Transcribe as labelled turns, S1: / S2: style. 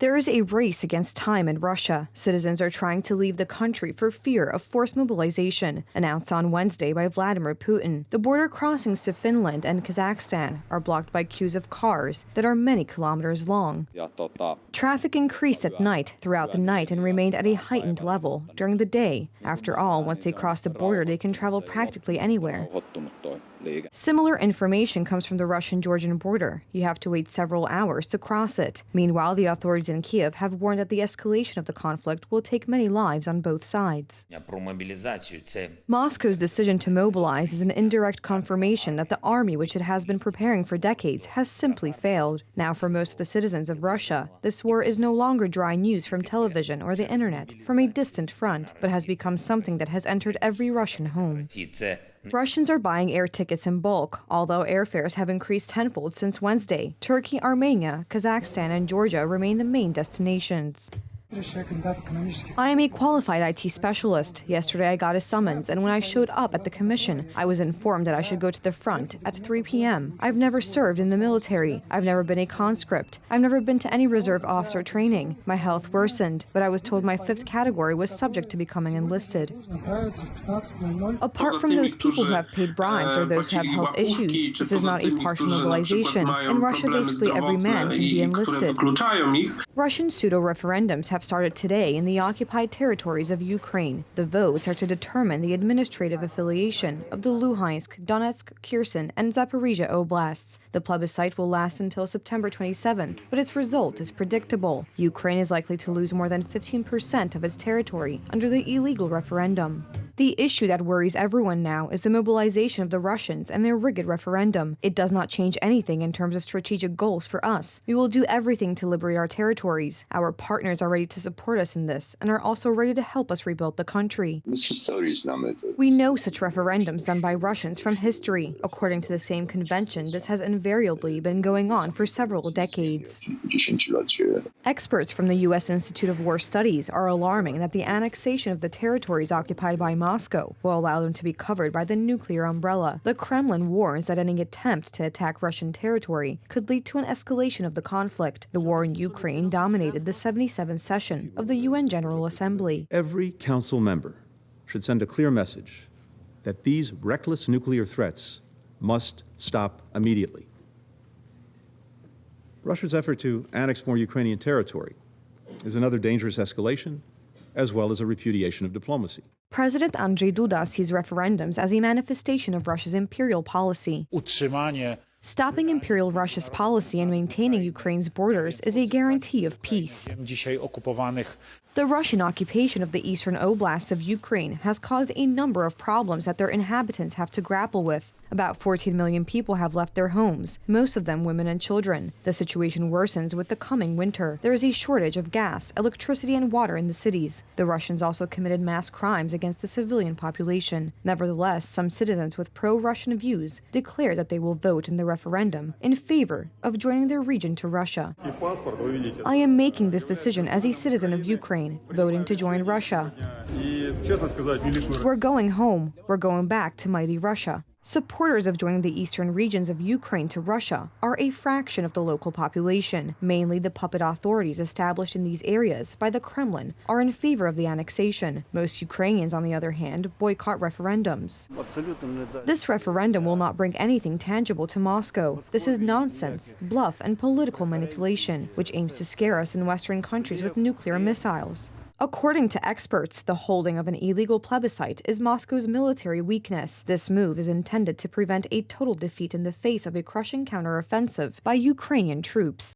S1: There is a race against time in Russia. Citizens are trying to leave the country for fear of forced mobilization, announced on Wednesday by Vladimir Putin. The border crossings to Finland and Kazakhstan are blocked by queues of cars that are many kilometers long. Traffic increased at night, throughout the night, and remained at a heightened level during the day. After all, once they cross the border, they can travel practically anywhere. Similar information comes from the Russian-Georgian border. You have to wait several hours to cross it. Meanwhile, the authorities in Kiev have warned that the escalation of the conflict will take many lives on both sides. Moscow's decision to mobilize is an indirect confirmation that the army, which it has been preparing for decades, has simply failed. Now, for most of the citizens of Russia, this war is no longer dry news from television or the internet, from a distant front, but has become something that has entered every Russian home. Russians are buying air tickets in bulk, although airfares have increased tenfold since Wednesday. Turkey, Armenia, Kazakhstan, and Georgia remain the main destinations. I am a qualified IT specialist. Yesterday I got a summons, and when I showed up at the commission, I was informed that I should go to the front at 3 p.m. I've never served in the military. I've never been a conscript. I've never been to any reserve officer training. My health worsened, but I was told my 5th category was subject to becoming enlisted. Apart from those people who have paid bribes or those who have health issues, this is not a partial mobilization. In Russia, basically every man can be enlisted. Russian pseudo-referendums have started today in the occupied territories of Ukraine. The votes are to determine the administrative affiliation of the Luhansk, Donetsk, Kherson, and Zaporizhia oblasts. The plebiscite will last until September 27th, but its result is predictable. Ukraine is likely to lose more than 15% of its territory under the illegal referendum. The issue that worries everyone now is the mobilization of the Russians and their rigged referendum. It does not change anything in terms of strategic goals for us. We will do everything to liberate our territories. Our partners are ready to support us in this and are also ready to help us rebuild the country. We know such referendums done by Russians from history. According to the same convention, this has invariably been going on for several decades. Experts from the U.S. Institute of War Studies are alarming that the annexation of the territories occupied by Moscow will allow them to be covered by the nuclear umbrella. The Kremlin warns that any attempt to attack Russian territory could lead to an escalation of the conflict. The war in Ukraine dominated the 77th session of the UN General Assembly.
S2: Every council member should send a clear message that these reckless nuclear threats must stop immediately. Russia's effort to annex more Ukrainian territory is another dangerous escalation, as well as a repudiation of diplomacy.
S1: President Andrzej Duda sees referendums as a manifestation of Russia's imperial policy. Stopping Imperial Russia's policy and maintaining Ukraine's borders is a guarantee of peace. The Russian occupation of the eastern oblasts of Ukraine has caused a number of problems that their inhabitants have to grapple with. About 14 million people have left their homes, most of them women and children. The situation worsens with the coming winter. There is a shortage of gas, electricity, and water in the cities. The Russians also committed mass crimes against the civilian population. Nevertheless, some citizens with pro-Russian views declare that they will vote in the referendum in favor of joining their region to Russia. I am making this decision as a citizen of Ukraine, voting to join Russia. We're going home. We're going back to mighty Russia. Supporters of joining the eastern regions of Ukraine to Russia are a fraction of the local population. Mainly the puppet authorities established in these areas by the Kremlin are in favor of the annexation. Most Ukrainians, on the other hand, boycott referendums. This referendum will not bring anything tangible to Moscow. This is nonsense, bluff, and political manipulation, which aims to scare us in Western countries with nuclear missiles. According to experts, the holding of an illegal plebiscite is Moscow's military weakness. This move is intended to prevent a total defeat in the face of a crushing counteroffensive by Ukrainian troops.